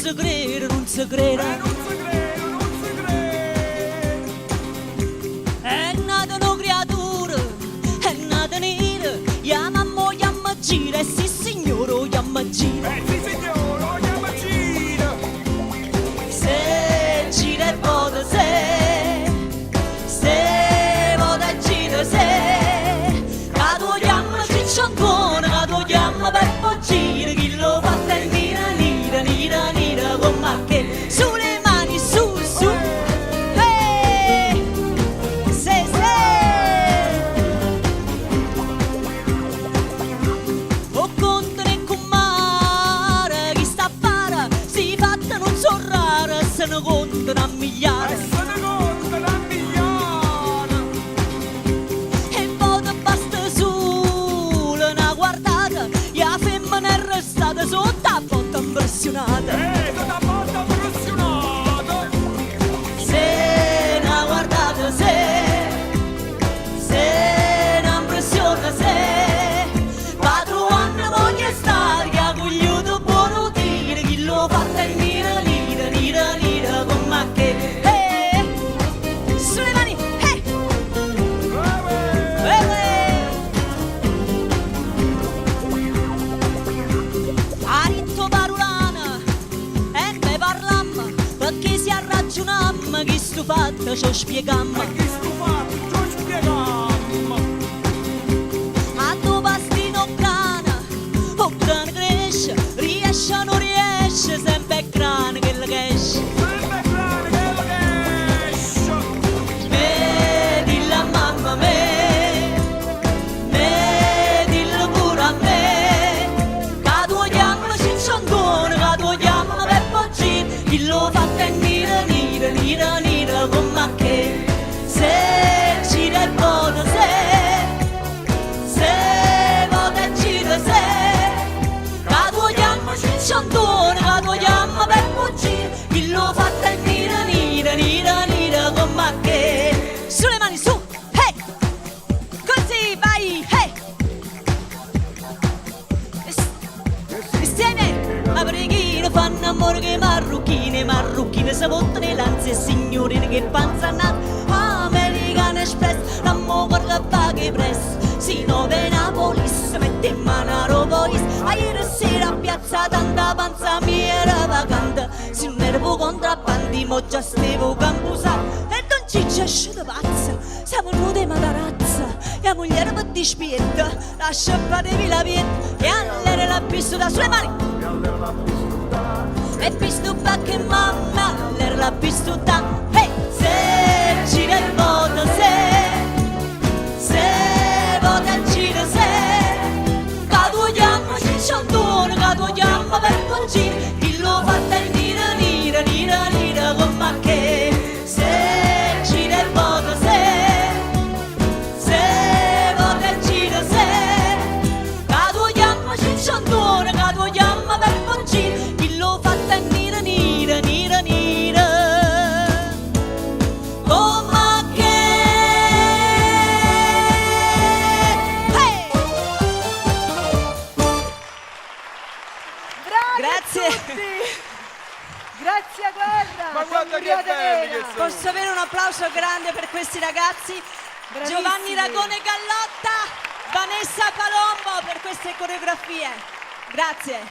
si crede, non si crede. Non si crede, non si crede. È nata una creatura, è nata nera, chiamammo gira, sì signore, gira. Sì signore, chiama gira. Se gira e vota se vota gira se, cado chiama cicciantone, cado chiama Peppo gira, chi lo fa è nira, nira, nira, nira, con ma che sulle mani, su, su, hey, se, o contare con mare, chi sta a fare, si fatta non so rara, se ne contano a migliaia. Se ne contano a migliaia. E vota basta solo una guardata, e la femmina è restata sotto a botta impressionata. Tutta volta impressionata. Se una guardata, se una impressione, se padrone voglio stare, che ha cogliuto buono dire, chi lo fa è nira, nira, nira, nira, con ma che, sulle mani, Aritto parolana, e ne parlammo, perché si arragionammo, che sto fatto ci spieghiamo. Ma chi sto fatto? Ci spieghiamo. A tuo pastino grana, o grana cresce, riesce o non riesce, sempre è grana che la esce. Sempre grande che lo esce. Dilla mamma dilla pure a me, che tu chiama cicciantone, che tu chiama Peppo gira, chi lo fa è nira, nira, nira, nira, con ma che, se gira e vota se vota e gira se, che tu chiama cicciantone, che tu chiama Peppo gira, chi lo fa è nira, nira, nira, nira, con ma che, sulle mani su, hey, così vai, hey, insieme a preghiera fanno amore che marrucchine, marrucchine si vottano le lanze e signorine che panzannate, American Express, l'amore che va che presto, si nove Napoli, si mette in mano a Ropolis, a ieri sera a piazza tanta panza mia era vacante, si nervo contrabbandi, mo già stevo campusato, e non ci esce da pazza, siamo nude matarazza, e la moglie per dispietta, lascia fatevi la pietta, e all'era la pistola sulle mani, e pisto che mamma, all'era la pistola, hey, se gira e vota se vota e gira se, che tu chiama cicciantone, che tu chiama Peppo gira, chi lo fa è nira, nira, nira, nira, con ma che, se gira e vota se vota e gira se, che tu chiama cicciantone, che tu chiama Peppo gira, chi lo fa è nira, nira, nira, nira, con ma che, hey! Bravi Grazie. tutti! Grazie a Guerra! Ma guarda che Muriate belli Vera. che sono. Posso avere un applauso grande per questi ragazzi? Bravissimi. Giovanni Ragone Gallotta, Vanessa Palombo per queste coreografie. Grazie.